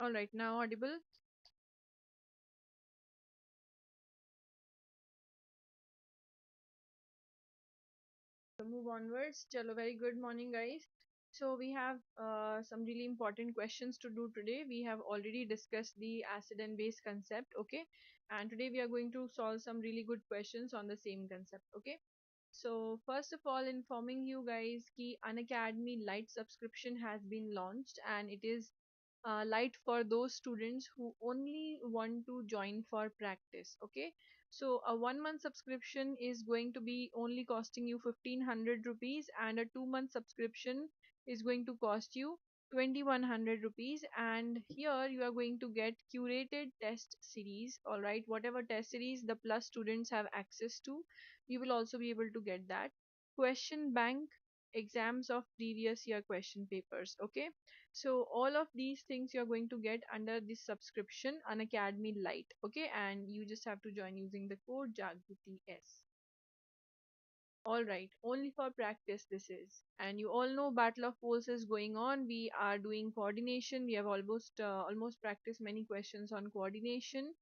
All right, now audible. So move onwards. Chalo, very good morning, guys. So we have some really important questions to do today. We have already discussed the acid and base concept, okay? And today we are going to solve some really good questions on the same concept, okay? So first of all, informing you guys कि Unacademy Lite subscription has been launched and it is light for those students who only want to join for practice. Okay, so a 1 month subscription is going to be only costing you 1500 rupees, and a 2 month subscription is going to cost you 2100 rupees. And here you are going to get curated test series. All right, whatever test series the plus students have access to, you will also be able to get that. Question bank, exams of previous year question papers. Okay, so all of these things you're going to get under this subscription Unacademy Lite. Okay, and you just have to join using the code JAGRITIS. All right, only for practice this is. And you all know Battle of Polls is going on. We are doing coordination. We have almost practiced many questions on coordination,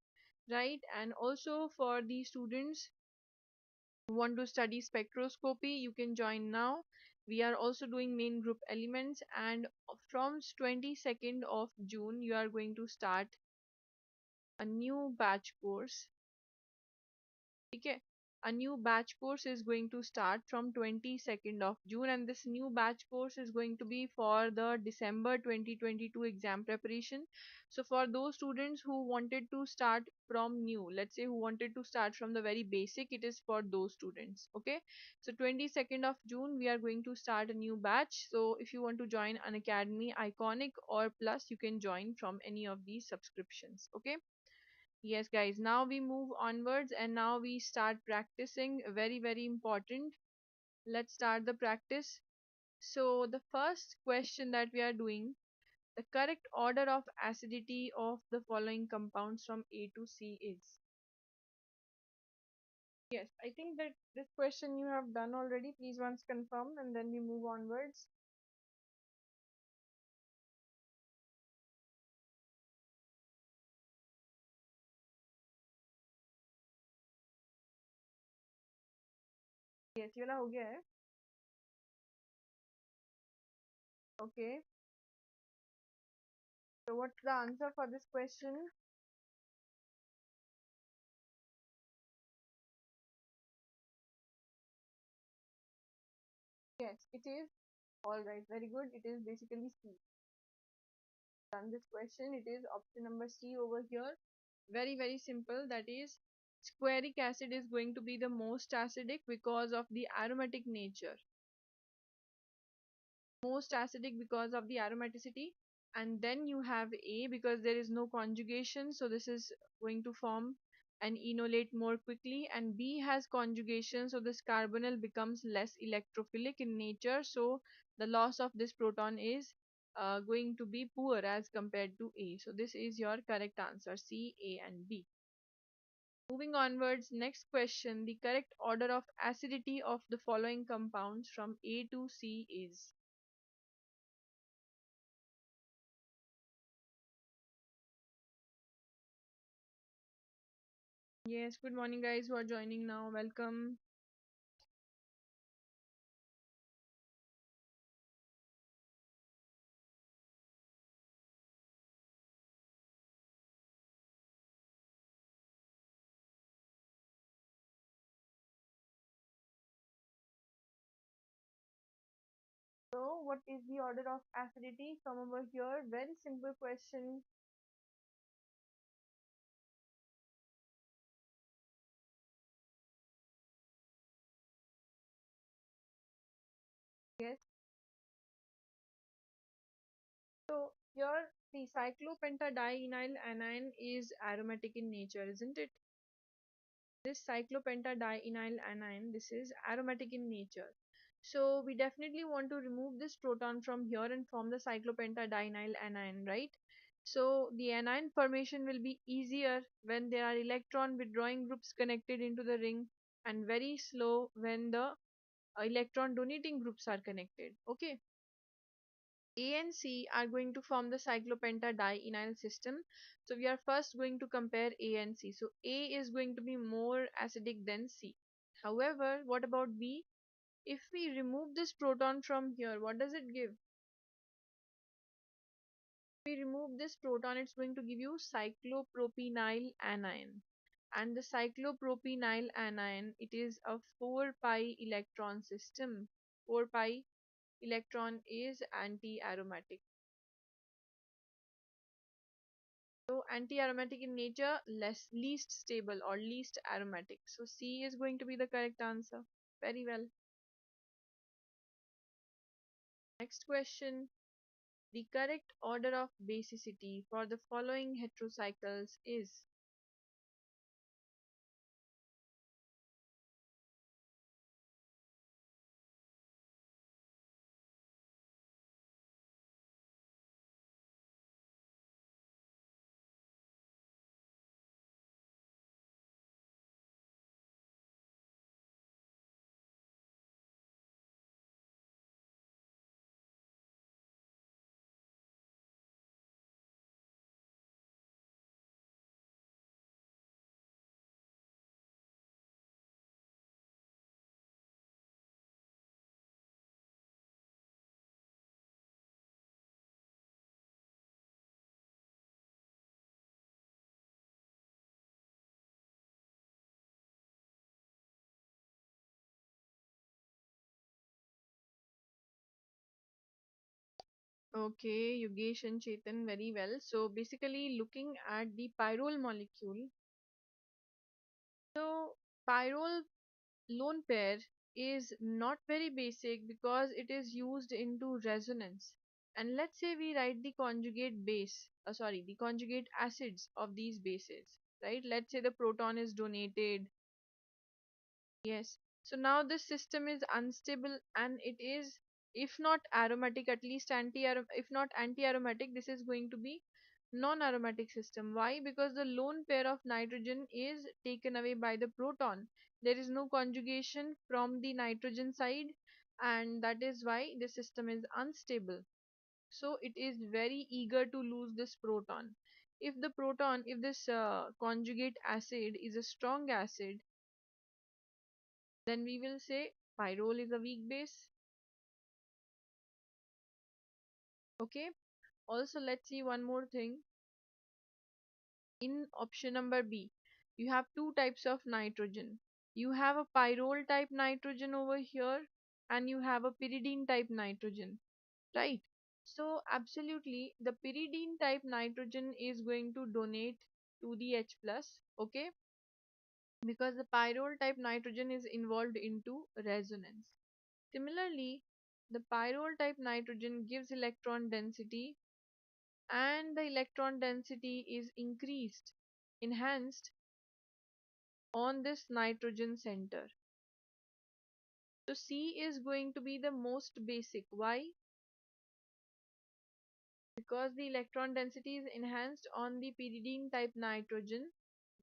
right? And also for the students who want to study spectroscopy, you can join now. We are also doing main group elements, and from 22nd of June you are going to start a new batch course. Okay, a new batch course is going to start from 22nd of June, and this new batch course is going to be for the December 2022 exam preparation. So for those students who wanted to start from new, let's say who wanted to start from the very basic, it is for those students. Okay, so 22nd of June we are going to start a new batch. So if you want to join an academy iconic or plus, you can join from any of these subscriptions. Okay, yes, guys, now we move onwards and now we start practicing. Very, very important. Let's start the practice. So, the first question that we are doing, the correct order of acidity of the following compounds from A to C is. Yes, I think that this question you have done already. Please once confirm and then we move onwards. Yes, ये वाला हो गया है. Okay. So, what's the answer for this question? Yes, it is. All right, very good. It is basically C. Done this question, it is option number C over here. Very, very simple. That is, squaric acid is going to be the most acidic because of the aromatic nature. Most acidic because of the aromaticity. And then you have A because there is no conjugation. So this is going to form an enolate more quickly. And B has conjugation. So this carbonyl becomes less electrophilic in nature. So the loss of this proton is going to be poor as compared to A. So this is your correct answer, C, A and B. Moving onwards, next question. The correct order of acidity of the following compounds from A to C is. Yes, good morning, guys who are joining now. Welcome. So, what is the order of acidity? Come over here. Very simple question. Yes. So, here the cyclopentadienyl anion is aromatic in nature, isn't it? This cyclopentadienyl anion, this is aromatic in nature. So, we definitely want to remove this proton from here and form the cyclopentadienyl anion, right? So, the anion formation will be easier when there are electron withdrawing groups connected into the ring, and very slow when the electron donating groups are connected. Okay, A and C are going to form the cyclopentadienyl system. So we are first going to compare A and C. So A is going to be more acidic than C. However, what about B? If we remove this proton from here, what does it give? If we remove this proton, it's going to give you cyclopropenyl anion. And the cyclopropenyl anion, it is a 4 pi electron system. 4 pi electron is anti-aromatic. So anti-aromatic in nature, least stable or least aromatic. So C is going to be the correct answer. Very well. Next question. The correct order of basicity for the following heterocycles is. Okay, Yogesh and Chetan, very well. So basically looking at the pyrrole molecule. So pyrrole lone pair is not very basic because it is used into resonance. And let's say we write the conjugate the conjugate acids of these bases, right? Let's say the proton is donated. Yes. So now this system is unstable and it is, if not aromatic, at least if not anti-aromatic, this is going to be non-aromatic system. Why? Because the lone pair of nitrogen is taken away by the proton. There is no conjugation from the nitrogen side, and that is why the system is unstable. So it is very eager to lose this proton. If this conjugate acid is a strong acid, then we will say pyrrole is a weak base. Okay. Also, let's see one more thing. In option number B, you have two types of nitrogen. You have a pyrrole type nitrogen over here, and you have a pyridine type nitrogen, right? So absolutely, the pyridine type nitrogen is going to donate to the H plus, okay? Because the pyrrole type nitrogen is involved into resonance. Similarly, the pyrrole type nitrogen gives electron density, and the electron density is enhanced on this nitrogen center. So C is going to be the most basic. Why? Because the electron density is enhanced on the pyridine type nitrogen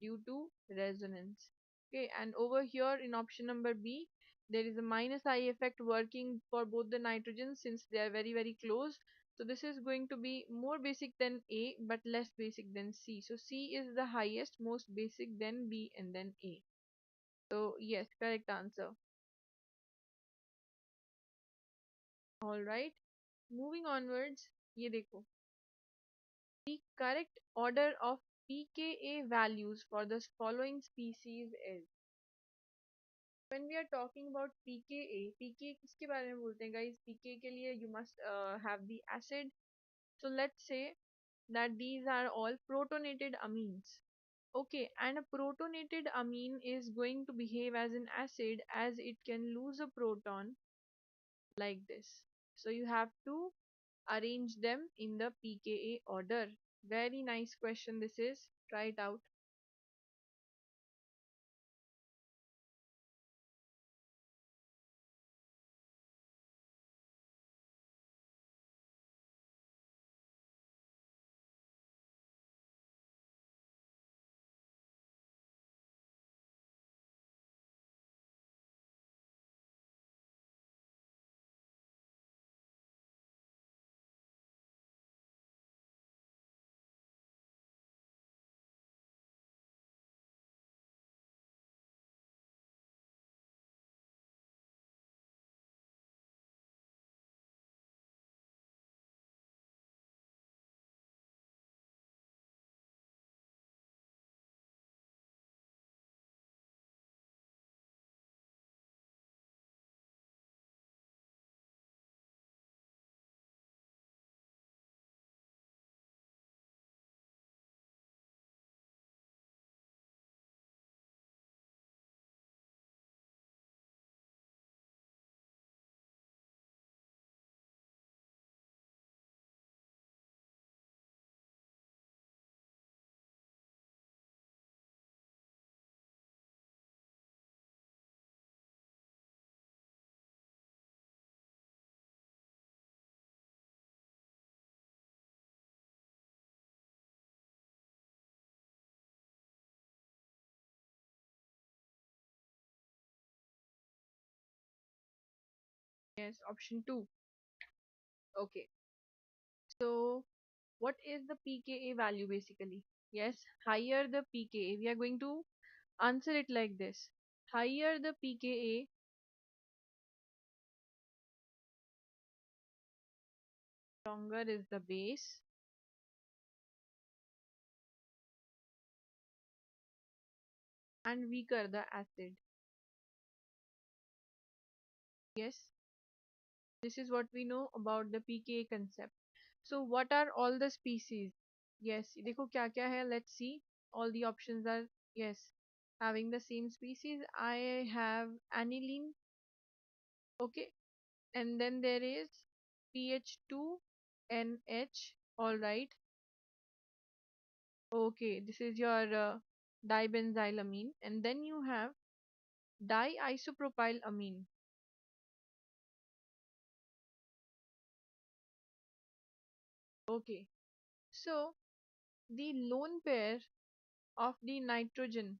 due to resonance. Okay, and over here in option number B, there is a minus I effect working for both the nitrogens since they are very close. So this is going to be more basic than A but less basic than C. So C is the highest, most basic, then B, and then A. So yes, correct answer. Alright, moving onwards, ये देखो. The correct order of pKa values for the following species is. When we are talking about pKa, pKa किसके बारे में बोलते हैं guys? pKa के लिए you must have the acid. So let's say that these are all protonated amines. Okay, and a protonated amine is going to behave as an acid as it can lose a proton like this. So you have to arrange them in the pKa order. Very nice question this is. Try it out. Yes, option 2. Okay. So what is the pKa value basically? Yes, higher the pKa, we are going to answer it like this. Higher the pKa, stronger is the base and weaker the acid. Yes, this is what we know about the pKa concept. So what are all the species? Yes, देखो क्या क्या है, let's see. All the options are, yes, having the same species. I have aniline, okay, and then there is pH2NH, all right. Okay, this is your dibenzylamine, and then you have diisopropylamine. Okay, so the lone pair of the nitrogen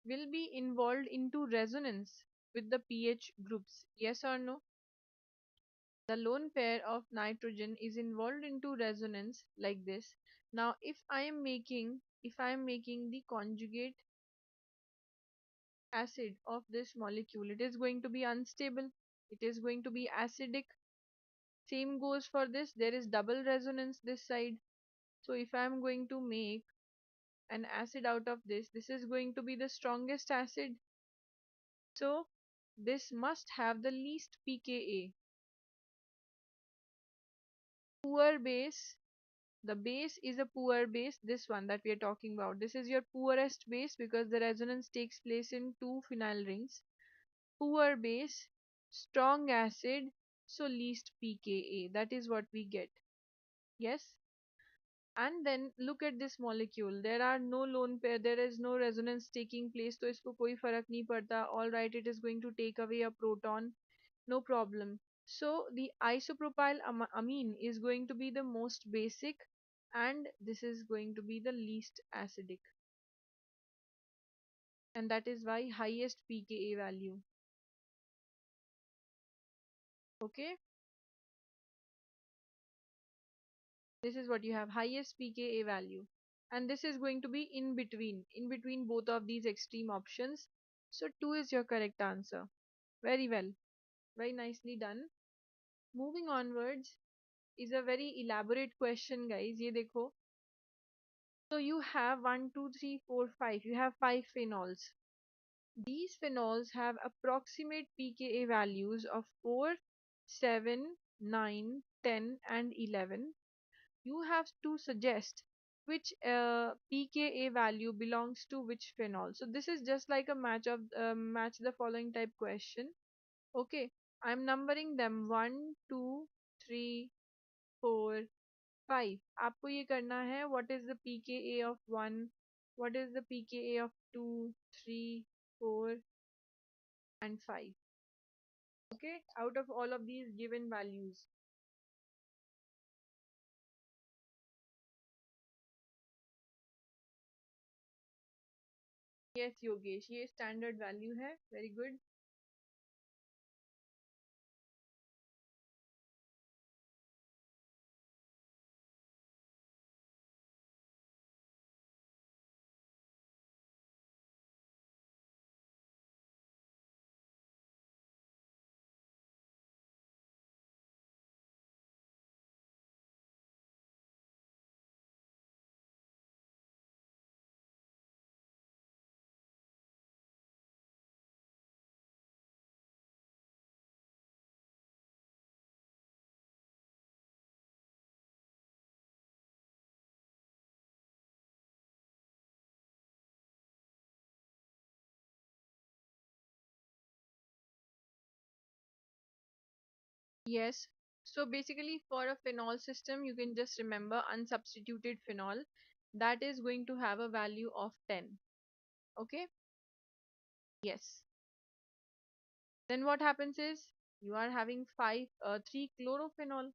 will be involved into resonance with the pH groups. Yes or no? The lone pair of nitrogen is involved into resonance like this. Now, if I am making the conjugate acid of this molecule, it is going to be unstable. It is going to be acidic. Same goes for this. There is double resonance this side. So if I am going to make an acid out of this, this is going to be the strongest acid. So this must have the least pKa. Poor base. The base is a poor base. This one that we are talking about. This is your poorest base because the resonance takes place in two phenyl rings. Poor base, strong acid, so least pKa. That is what we get. Yes. And then look at this molecule. There are no lone pair. There is no resonance taking place. तो इसको कोई फर्क नहीं पड़ता. All right, it is going to take away a proton. No problem. So the isopropyl amine is going to be the most basic, and this is going to be the least acidic. And that is why highest pKa value. Okay. This is what you have, highest pKa value. And this is going to be in between both of these extreme options. So 2 is your correct answer. Very well. Very nicely done. Moving onwards is a very elaborate question, guys. Ye dekho. So you have 1, 2, 3, 4, 5. You have 5 phenols. These phenols have approximate pKa values of 4, 7, 9, 10, and 11. You have to suggest which pKa value belongs to which phenol. So this is just like a match the following type question. Okay, I'm numbering them 1, 2, 3, 4, 5. आपको ये करना है what is the pKa of 1, what is the pKa of 2, 3, 4, and 5. Okay, out of all of these given values. Yes, Yogesh, ये standard value है. Very good. Yes. So basically for a phenol system, you can just remember unsubstituted phenol that is going to have a value of 10. Okay. Yes. Then what happens is you are having 3 chlorophenol.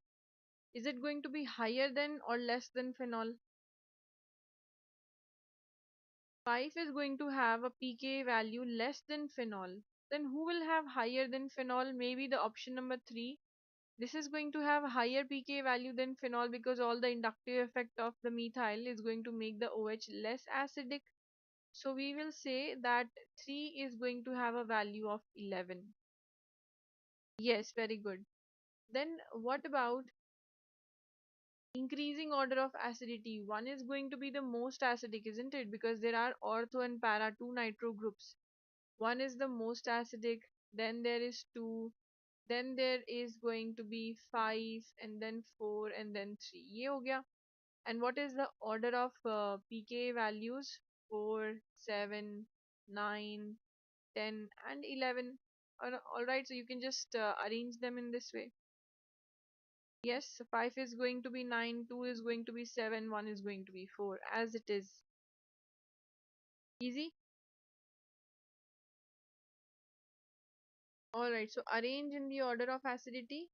Is it going to be higher than or less than phenol? 5 is going to have a pK value less than phenol. Then who will have higher than phenol? Maybe the option number 3. This is going to have higher pK value than phenol because all the inductive effect of the methyl is going to make the OH less acidic. So we will say that 3 is going to have a value of 11. Yes, very good. Then what about increasing order of acidity? 1 is going to be the most acidic, isn't it? Because there are ortho and para 2 nitro groups. 1 is the most acidic, then there is 2, then there is going to be 5, and then 4, and then 3. ये हो गया. And what is the order of pK values? 4, 7, 9, 10, and 11. Alright, so you can just arrange them in this way. Yes, so 5 is going to be 9, 2 is going to be 7, 1 is going to be 4, as it is. Easy? Alright, so arrange in the order of acidity,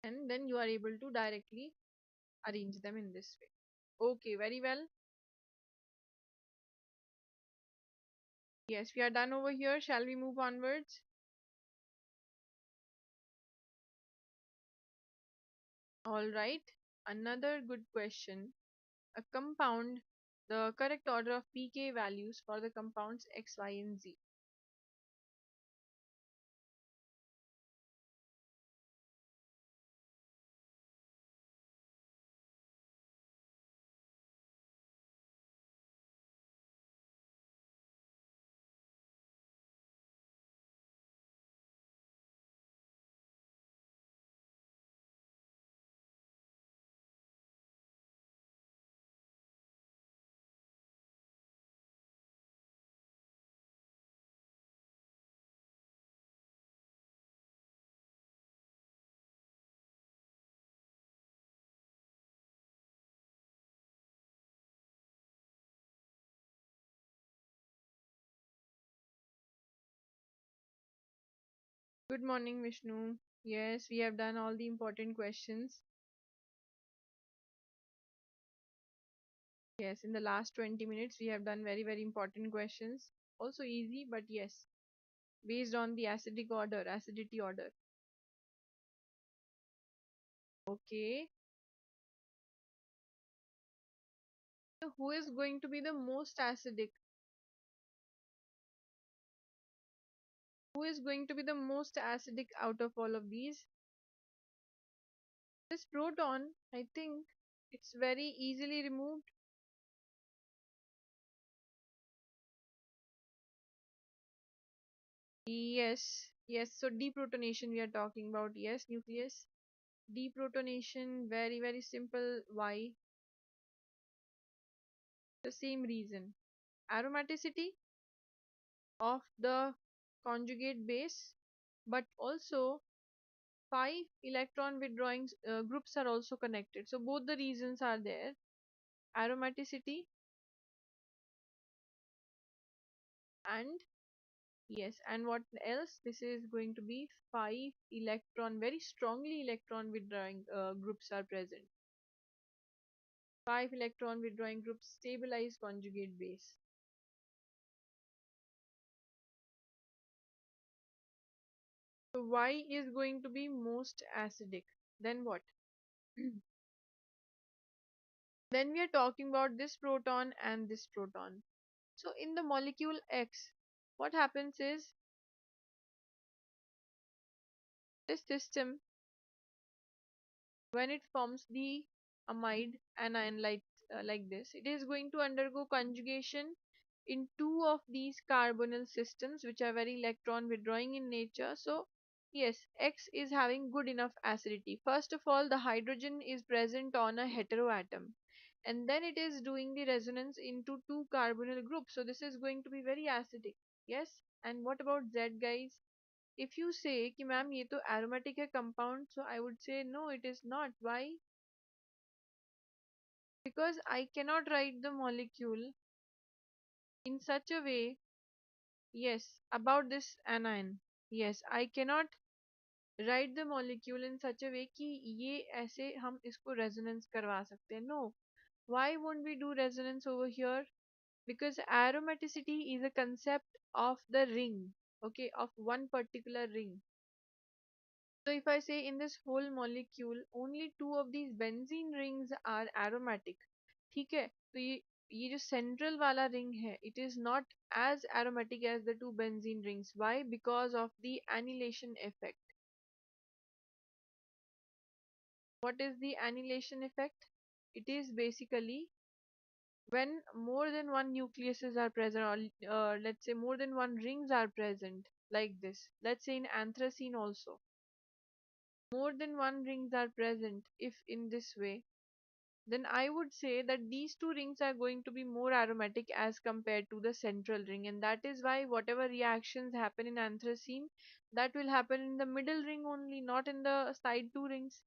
and then you are able to directly arrange them in this way. Okay, very well. Yes, we are done over here. Shall we move onwards? All right. Another good question. A compound, the correct order of pK values for the compounds X, Y, and Z. Good morning, Vishnu. Yes, we have done all the important questions. Yes, in the last 20 minutes, we have done very, very important questions. Also easy, but yes, based on the acidic order, acidity order. Okay. So who is going to be the most acidic? Who is going to be the most acidic out of all of these? This proton, I think it's very easily removed. Yes, yes. So deprotonation we are talking about. Yes, nucleus. Deprotonation, very, very simple. Why? The same reason. Aromaticity of the conjugate base, but also 5 electron withdrawing groups are also connected. So both the reasons are there. Aromaticity and yes, and what else? This is going to be 5 electron, very strongly electron withdrawing groups are present. 5 electron withdrawing groups stabilize conjugate base. So Y is going to be most acidic. Then what? Then we are talking about this proton and this proton. So in the molecule X, what happens is this system, when it forms the amide anion like this, it is going to undergo conjugation in two of these carbonyl systems which are very electron withdrawing in nature. So yes, X is having good enough acidity. First of all, the hydrogen is present on a heteroatom, and then it is doing the resonance into two carbonyl groups. So this is going to be very acidic. Yes. And what about Z, guys? If you say कि ma'am ये तो aromatic है compound, so I would say no, it is not. Why? Because I cannot write the molecule in such a way. Yes, about this anion. Yes, I cannot write the molecule in such a way कि ये ऐसे हम इसको resonance करवा सकते हैं. No. Why won't we do resonance over here? because aromaticity is a concept of the ring, okay, of one particular ring. So if I say in this whole molecule only two of these benzene rings are aromatic, ठीक है, तो ये जो central वाला ring है, it is not as aromatic as the two benzene rings. Why? Because of the annihilation effect. What is the annihilation effect? It is basically when more than one nucleuses are present, or let's say more than one rings are present, like this. Let's say in anthracene also, more than one rings are present. If in this way, then I would say that these two rings are going to be more aromatic as compared to the central ring, and that is why whatever reactions happen in anthracene, that will happen in the middle ring only, not in the side two rings.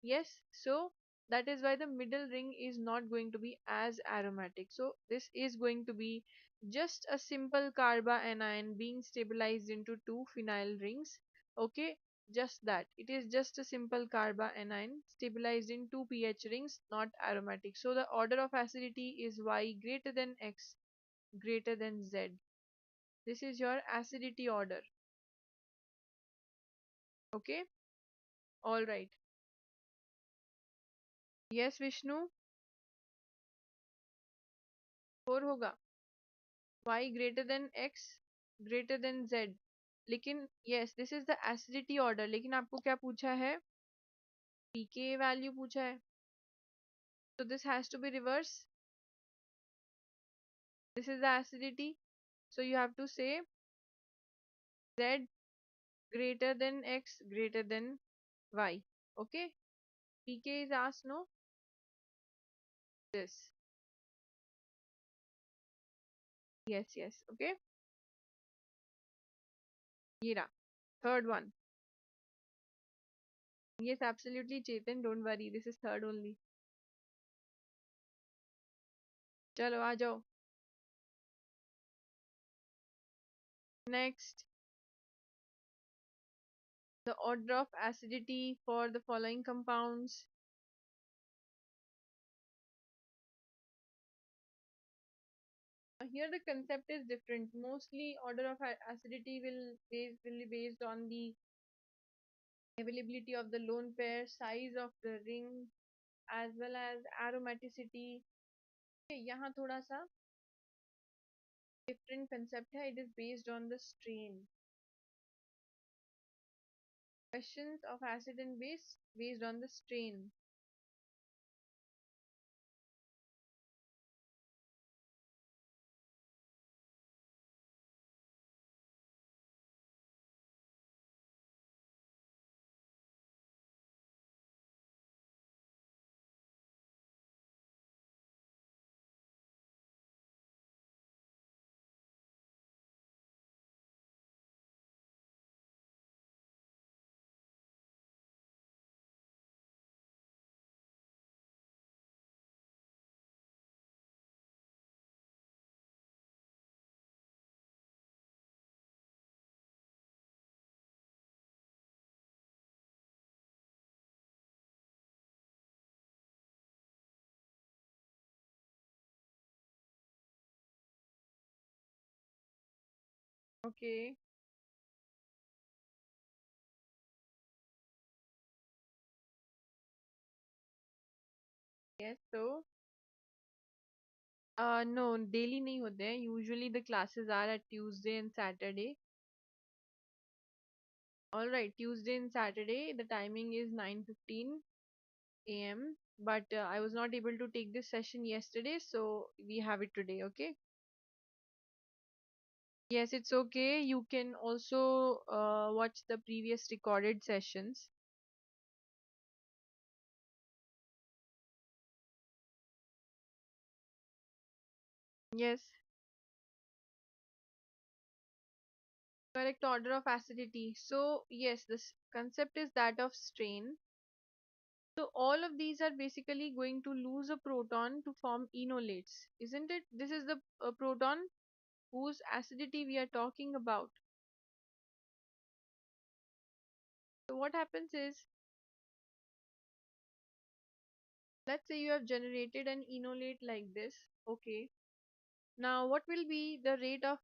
Yes, so that is why the middle ring is not going to be as aromatic. So this is going to be just a simple carbanion being stabilized into two phenyl rings. Okay, just that. It is just a simple carbanion stabilized in two pH rings, not aromatic. So the order of acidity is Y greater than X greater than Z. This is your acidity order. Okay, all right. Yes, Vishnu, 4 होगा. Y greater than X greater than Z. लेकिन yes, this is the acidity order. लेकिन आपको क्या पूछा है? pK value पूछा है. So this has to be reverse. This is the acidity. So you have to say Z greater than X greater than Y. Okay? pK is asked, no? This. Yes, yes. Okay? ये रहा. Third one. Yes, absolutely, Chetan. Don't worry. This is third only. चलो आ जाओ. Next. The order of acidity for the following compounds. Here the concept is different. Mostly order of acidity will be based on the availability of the lone pair, size of the ring, as well as aromaticity. Okay, यहाँ थोड़ा सा different concept है. It is based on the strain. Questions of acid and base based on the strain. Okay. Yes. So, no, daily नहीं होते हैं. Usually the classes are at Tuesday and Saturday. All right, Tuesday and Saturday. The timing is 9:15 a.m. But I was not able to take this session yesterday, so we have it today. Okay. Yes, it's okay. You can also watch the previous recorded sessions. Yes, correct order of acidity. So, yes, this concept is that of strain. So, all of these are basically going to lose a proton to form enolates, isn't it? This is the proton whose acidity we are talking about. So, what happens is, let's say you have generated an enolate like this. Okay. Now, what will be the rate of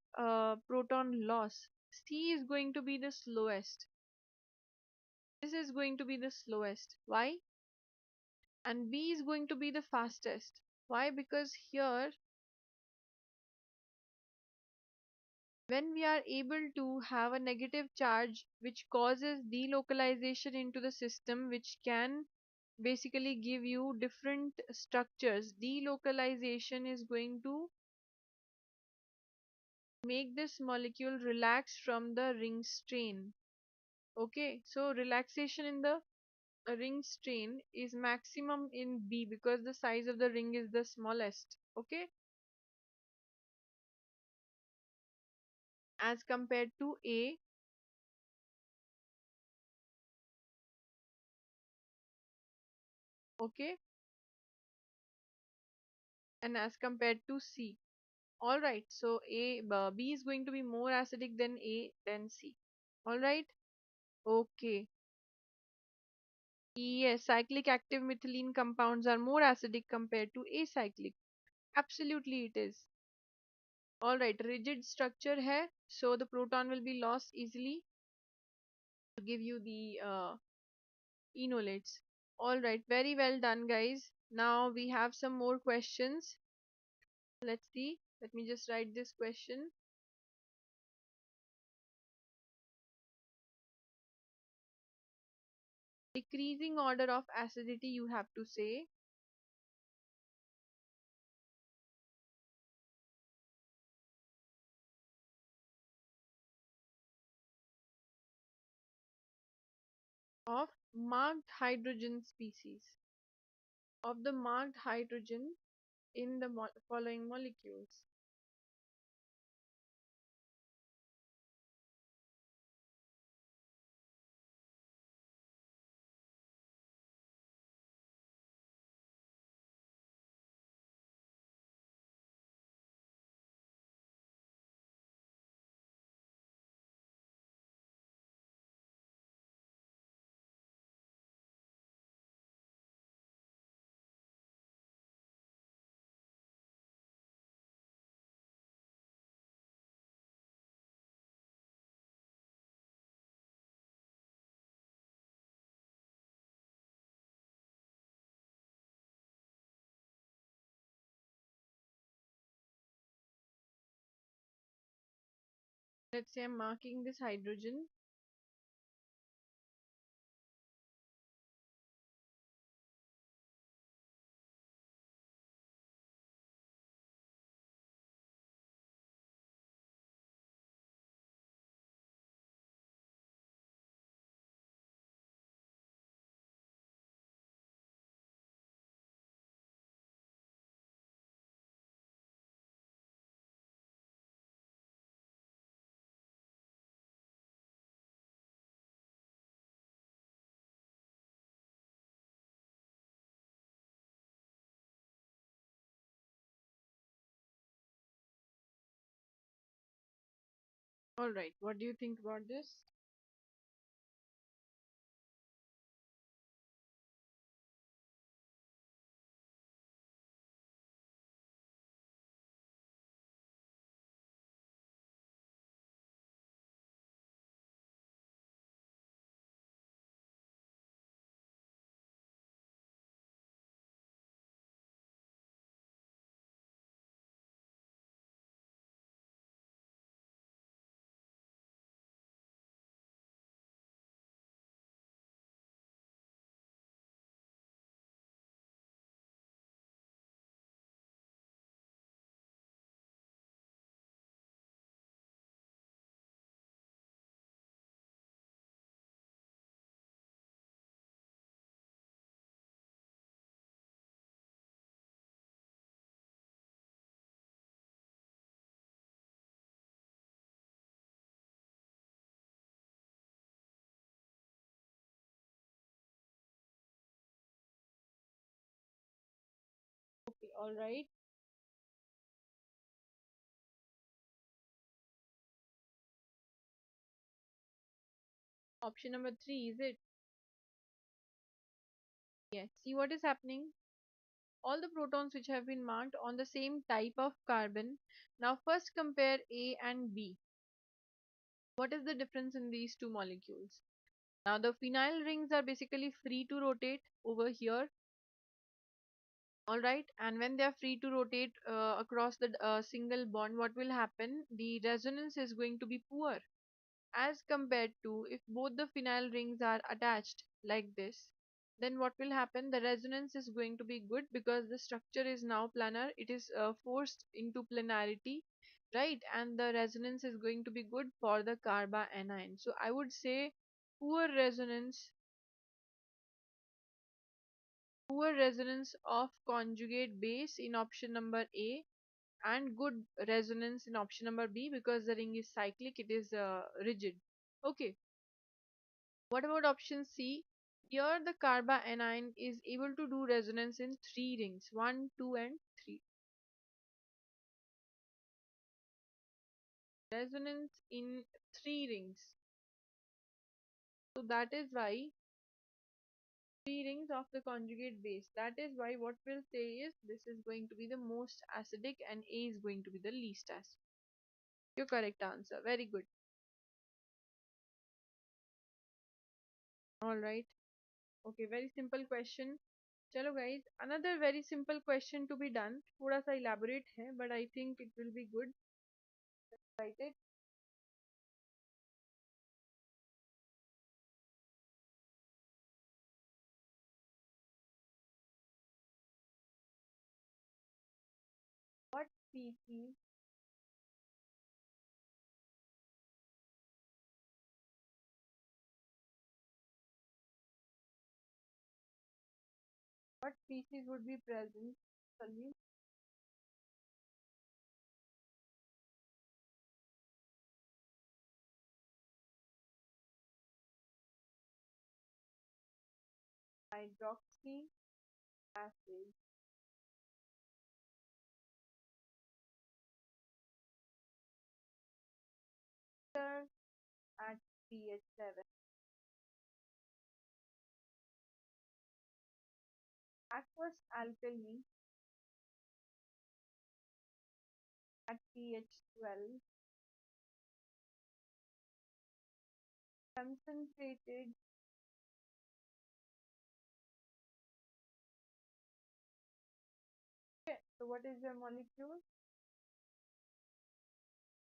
proton loss? C is going to be the slowest. This is going to be the slowest. Why? And B is going to be the fastest. Why? Because here, when we are able to have a negative charge which causes delocalization into the system, which can basically give you different structures, delocalization is going to make this molecule relax from the ring strain. Okay, so relaxation in the ring strain is maximum in B because the size of the ring is the smallest. Okay, as compared to A. Okay, and as compared to C. All right, so B is going to be more acidic than A than C. All right, okay. Yes, cyclic active methylene compounds are more acidic compared to acyclic. Absolutely, it is. All right, rigid structure hai, so the proton will be lost easily to give you the enolates. All right, very well done, guys. Now we have some more questions. Let's see. Let me just write this question. Decreasing order of acidity, you have to say, of marked hydrogen species, of the marked hydrogen in the following molecules. Let's say I'm marking this hydrogen. All right, what do you think about this? Okay, all right. Option number three, is it? Yes. See what is happening? all the protons which have been marked on the same type of carbon. Now first compare A and B. What is the difference in these two molecules? Now the phenyl rings are basically free to rotate over here, alright, and when they are free to rotate across the single bond, what will happen? The resonance is going to be poor as compared to if both the phenyl rings are attached like this. Then what will happen? The resonance is going to be good because the structure is now planar. It is forced into planarity, right? And the resonance is going to be good for the carbanion. So I would say poor resonance, poor resonance of conjugate base in option number A, and good resonance in option number B because the ring is cyclic, it is rigid. Okay, what about option C? Here the carbanion is able to do resonance in three rings, 1, 2 and 3. Resonance in three rings. So that is why three rings of the conjugate base. That is why what we'll say is this is going to be the most acidic and A is going to be the least acid. Your correct answer. Very good. Alright. Okay, very simple question. चलो guys, another very simple question to be done. थोड़ा सा elaborate है, but I think it will be good. Write it. What species? What species would be present? Sorry, hydroxy acid. Ester at pH 7. Aqueous alkali at pH 12. Concentrated so what is the molecule?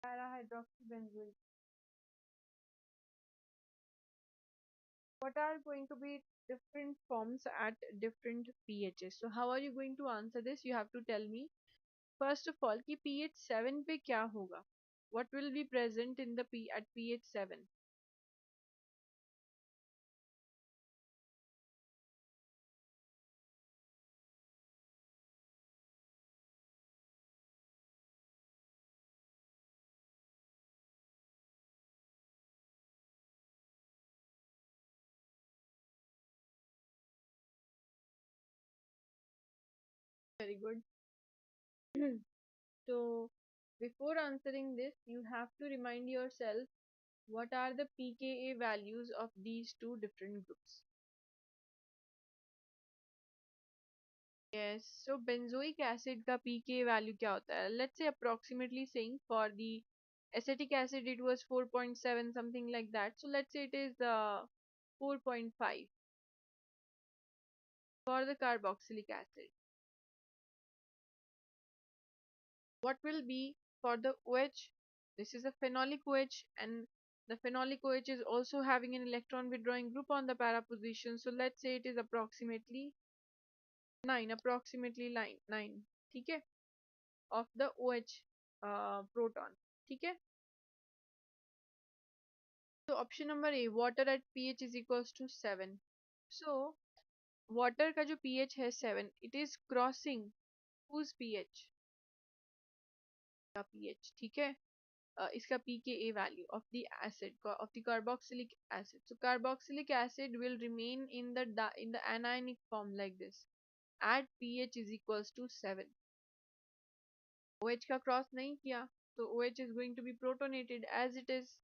Para-hydroxybenzoic. What are going to be different forms at different pHs? So how are you going to answer this? You have to tell me. First of all, कि pH 7 पे क्या होगा? What will be present in the P at pH 7? Very good. So before answering this, you have to remind yourself what are the pKa values of these two different groups. Yes, so benzoic acid का pKa value क्या होता है? Let's say approximately saying for the acetic acid it was 4.7 something like that. So let's say it is 4.5 for the carboxylic acid. What will be for the OH? This is a phenolic OH and the phenolic OH is also having an electron withdrawing group on the para position. So let's say it is approximately 9, approximately 9, ठीक है, of the OH proton, ठीक है. So option number A, water at pH is equals to 7. So water का जो pH है 7, it is crossing whose pH? का pH, ठीक है. इसका pKa value of the acid of the carboxylic acid. So carboxylic acid will remain in the anionic form like this at pH is equals to 7. OH का cross नहीं किया, so OH is going to be protonated as it is.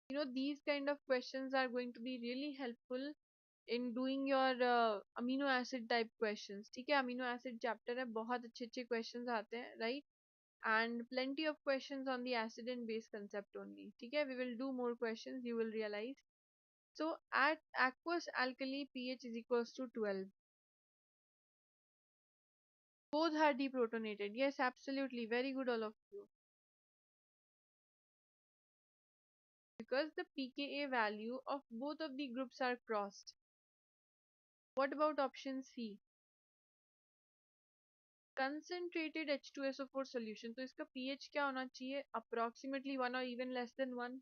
You know, these kind of questions are going to be really helpful in doing your amino acid type questions. ठीक है, amino acid chapter है, बहुत अच्छे अच्छे questions आते हैं, right? And plenty of questions on the acid and base concept only. ठीक है, we will do more questions, you will realize. So at aqueous alkali pH is equals to 12. Both are deprotonated. Yes, absolutely. Very good, all of you. Because the pKa value of both of the groups are crossed. What about option C? Concentrated H2SO4 solution. तो इसका pH क्या होना चाहिए? Approximately 1 or even less than 1.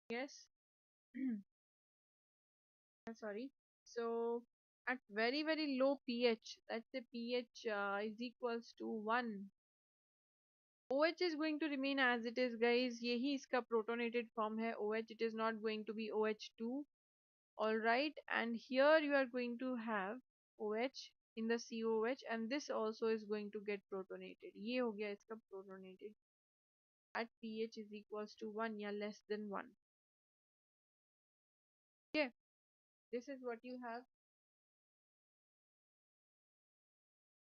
Yes. Sorry. So at very very low pH, let's say pH is equals to 1. OH is going to remain as it is, guys. यही इसका protonated form है OH. It is not going to be OH2. Alright, and here you are going to have OH in the COH, and this also is going to get protonated. ये हो गया इसका protonated at pH is equals to 1 या less than 1. Okay, this is what you have.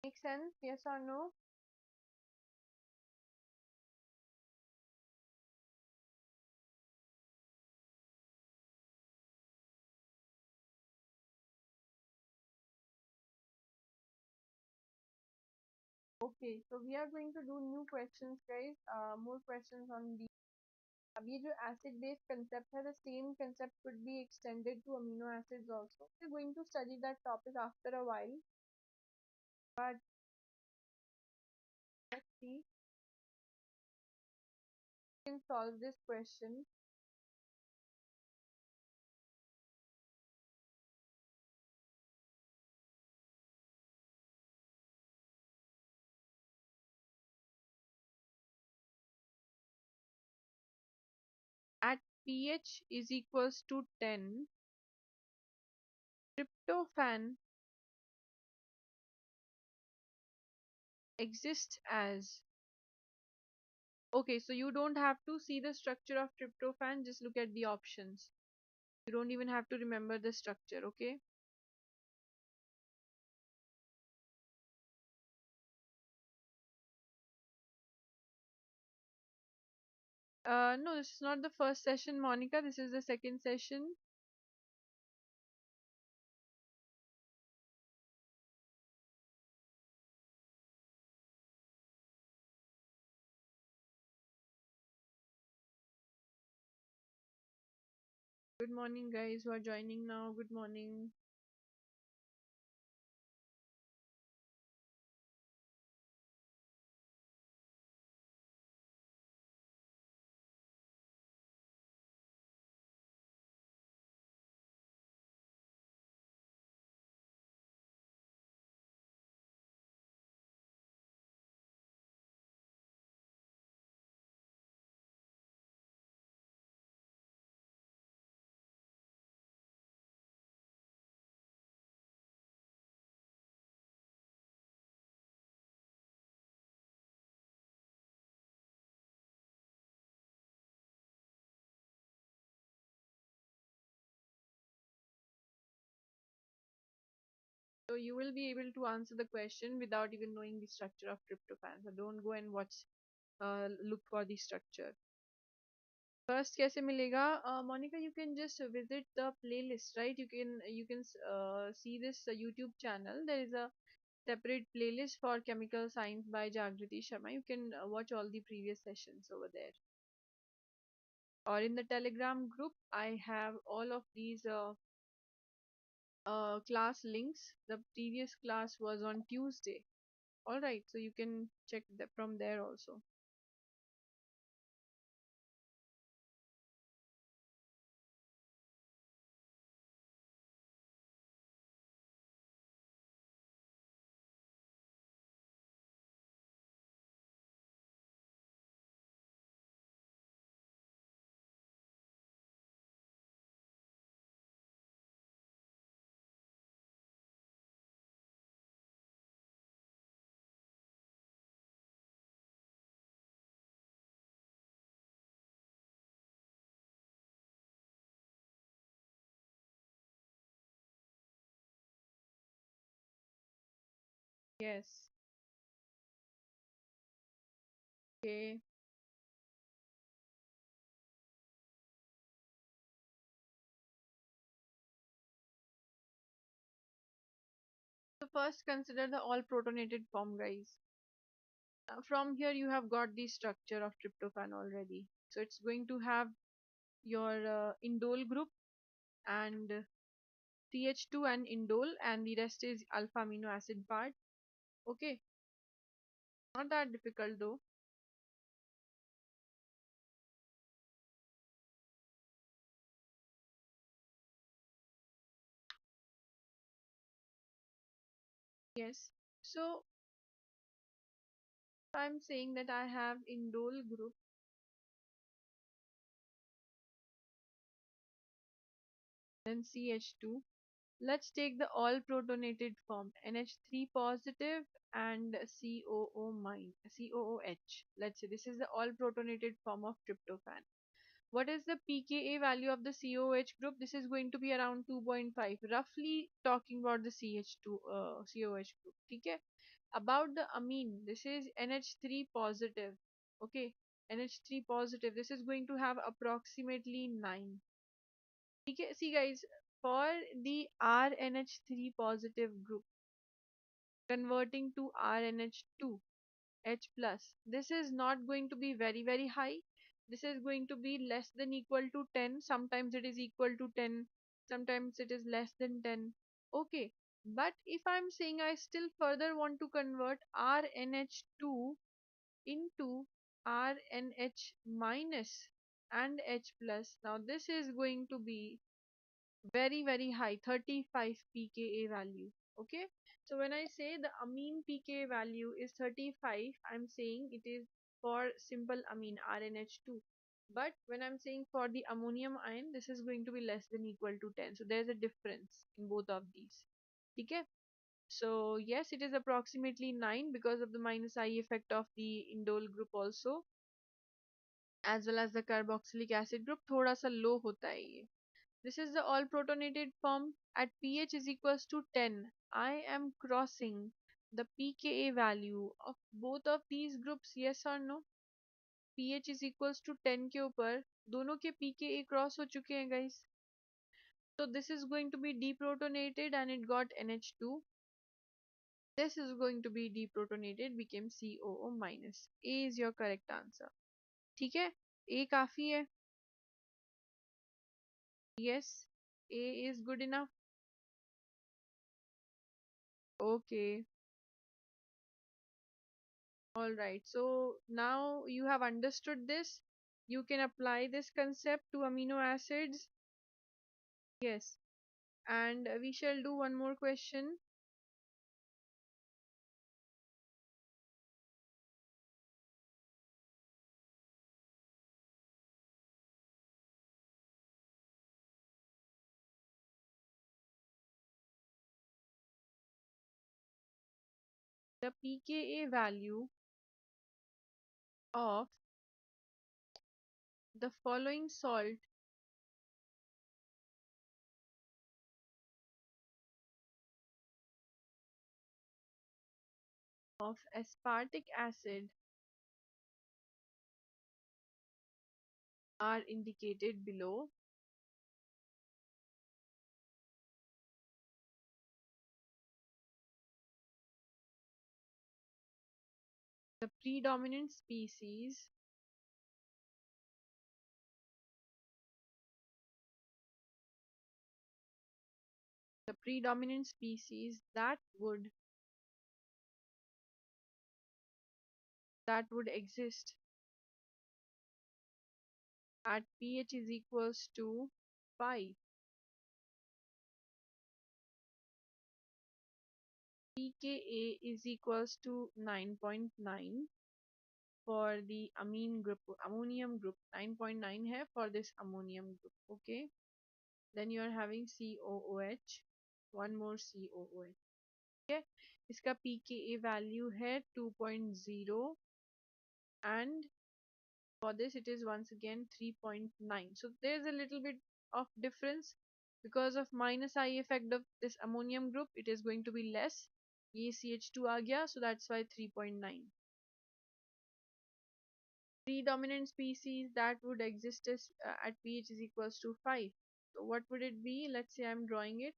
Make sense? Yes or no? Okay, so we are going to do new questions, guys. More questions on the. अब ये जो acid base concept है, the same concept could be extended to amino acids also. We're going to study that topic after a while, but let's see. We can solve this question. At pH is equals to 10, tryptophan exists as. Okay, so you don't have to see the structure of tryptophan, just look at the options. You don't even have to remember the structure, okay? No, this is not the first session, Monica. This is the second session. Good morning, guys who are joining now. Good morning. So you will be able to answer the question without even knowing the structure of tryptophan. So don't go and watch, look for the structure. First कैसे मिलेगा? Monica, you can just visit the playlist, right? You can see this YouTube channel. There is a separate playlist for chemical science by Jagriti Sharma. You can watch all the previous sessions over there. Or in the Telegram group, I have all of these class links. The previous class was on Tuesday. All right, so you can check that from there also. Yes. Okay. So first consider the all protonated form, guys. From here you have got the structure of tryptophan already. So it's going to have your indole group and CH2 and indole, and the rest is alpha amino acid part. Okay, not that difficult though. Yes. So I'm saying that I have indole group, then CH2. Let's take the all protonated form NH3 positive and COOH. Let's say this is the all protonated form of tryptophan. What is the pKa value of the COH group? This is going to be around 2.5, roughly talking about the CH2 COH group. Okay. About the amine, this is NH3 positive. Okay, NH3 positive. This is going to have approximately 9. Okay, see guys, for the RNH3 positive group converting to RNH2 H plus, this is not going to be very high. This is going to be less than equal to 10. Sometimes it is equal to 10, sometimes it is less than 10. Okay, but if I'm saying I still further want to convert RNH2 into RNH minus and H plus, now this is going to be very high, 35 pKa value. Okay, so when I say the amine pKa value is 35, I'm saying it is for simple amine RNH2, but when I'm saying for the ammonium ion, this is going to be less than equal to 10. So there's a difference in both of these. Okay, so yes, it is approximately 9 because of the minus I effect of the indole group also, as well as the carboxylic acid group थोड़ा सा low होता है ये. This is the all protonated form at pH is equals to 10. I am crossing the pKa value of both of these groups, yes or no? pH is equals to 10 के ऊपर दोनों के pKa cross हो चुके हैं guys. So this is going to be deprotonated and it got NH2. This is going to be deprotonated, became COO minus. A is your correct answer. ठीक है? A काफी है. Yes, A is good enough. Okay. All right. So now you have understood this. You can apply this concept to amino acids. Yes. And we shall do one more question. The pKa value of the following salt of aspartic acid are indicated below. The predominant species that would exist at pH is equals to 5. pKa is equals to 9.9 for the amine group, ammonium group 9.9 है for this ammonium group. Okay, then you are having COOH, one more COOH. Okay, इसका pKa value है 2.0 and for this it is once again 3.9. So there's a little bit of difference because of minus I effect of this ammonium group, it is going to be less. ये CH2 आ गया, so that's why 3.9. Predominant species that would exist is, at pH is equals to 5. So what would it be? Let's say I'm drawing it.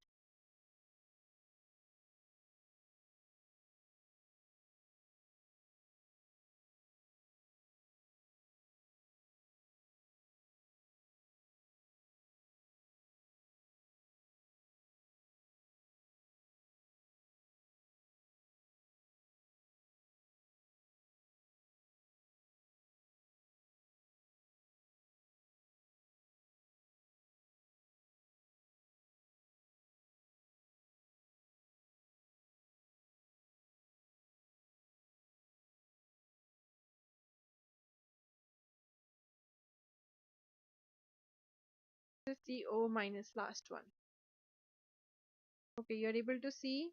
This is the O minus last one. Okay, you're able to see?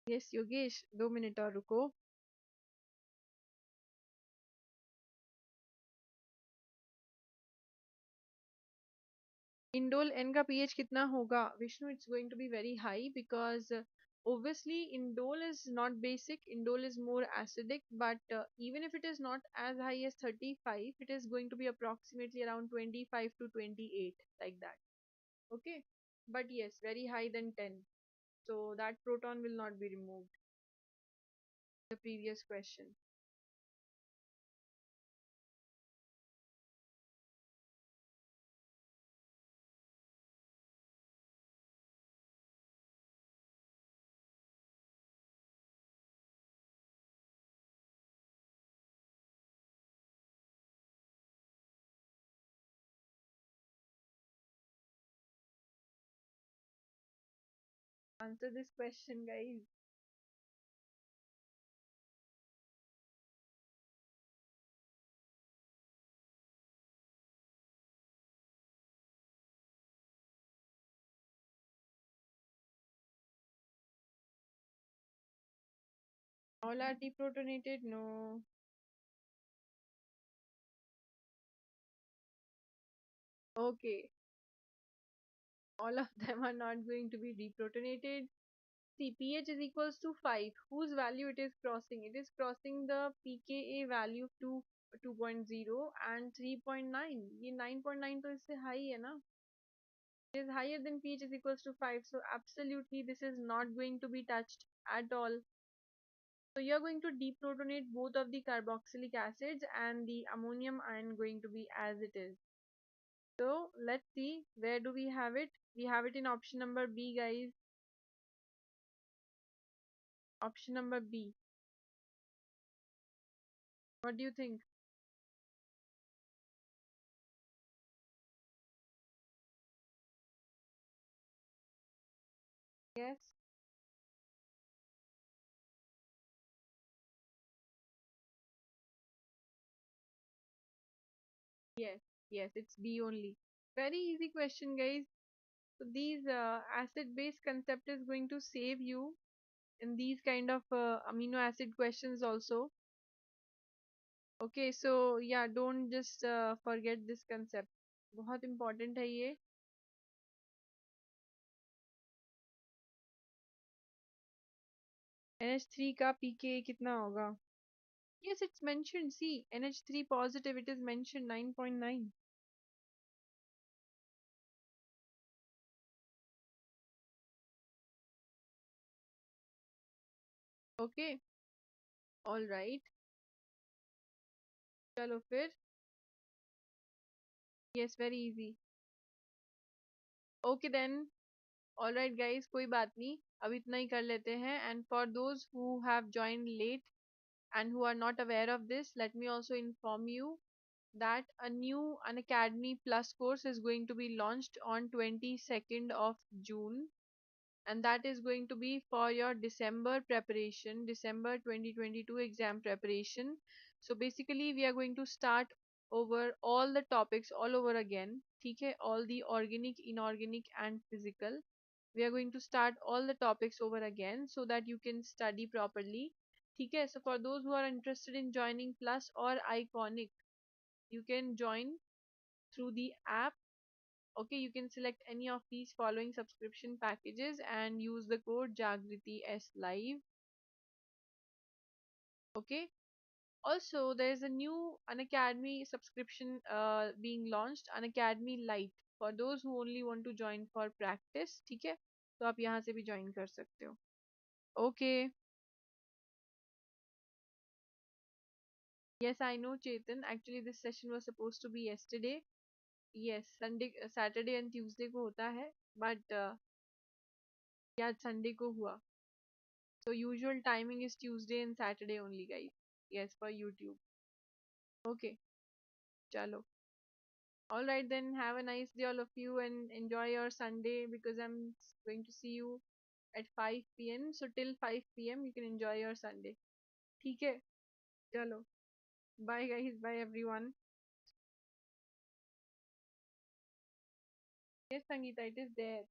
Yes, Yogesh, 2 minute और रुको. Indole N का pH कितना होगा? Vishnu, it's going to be very high because obviously indole is not basic, indole is more acidic, but even if it is not as high as 35, it is going to be approximately around 25 to 28, like that. Okay, but yes, very high than 10. So that proton will not be removed. The previous question. Answer this question, guys. All are deprotonated? No. Okay. All of them are not going to be deprotonated. See, pH is equals to 5. Whose value it is crossing? It is crossing the pKa value to 2.0 and 3.9. ये 9.9 तो इससे high है ना? It is higher than pH is equals to 5. So absolutely this is not going to be touched at all. So you are going to deprotonate both of the carboxylic acids and the ammonium ion going to be as it is. So let's see, where do we have it? We have it in option number B, guys. Option number B. What do you think? Yes, yes, yes, it's B only. Very easy question, guys. So these acid-base concept is going to save you in these kind of amino acid questions also. Okay, so yeah, don't just forget this concept. बहुत important है ये. NH3 का pK कितना होगा? Yes, it's mentioned. See, NH3 positive, it is mentioned 9.9. Okay, all right. चलो फिर. Yes, very easy. Okay then. All right, guys. कोई बात नहीं. अब इतना ही कर लेते हैं. And for those who have joined late and who are not aware of this, let me also inform you that a new Unacademy Plus course is going to be launched on 22nd of June, and that is going to be for your December preparation, December 2022 exam preparation. So basically we are going to start over all the topics all over again. ठीक है, all the organic, inorganic and physical. We are going to start all the topics over again so that you can study properly. ठीक है, so for those who are interested in joining Plus or Iconic, you can join through the app Okay, you can select any of these following subscription packages and use the code Jagriti S Live. Okay. Also, there is a new Unacademy subscription being launched, Unacademy Lite, for those who only want to join for practice. ठीक है, तो आप यहाँ से भी join कर सकते हो. Okay. Yes, I know, Chetan. Actually, this session was supposed to be yesterday. Yes, Sunday, Saturday and Tuesday को होता है, but yeah, Sunday को हुआ. So usual timing is Tuesday and Saturday only, guys. Yes, for YouTube. Okay, chalo. All right, then have a nice day, all of you, and enjoy your Sunday because I'm going to see you at 5 p.m. So till 5 p.m. you can enjoy your Sunday. ठीक है? चलो. Bye guys. Bye everyone. Yes, Sangeeta, it is there.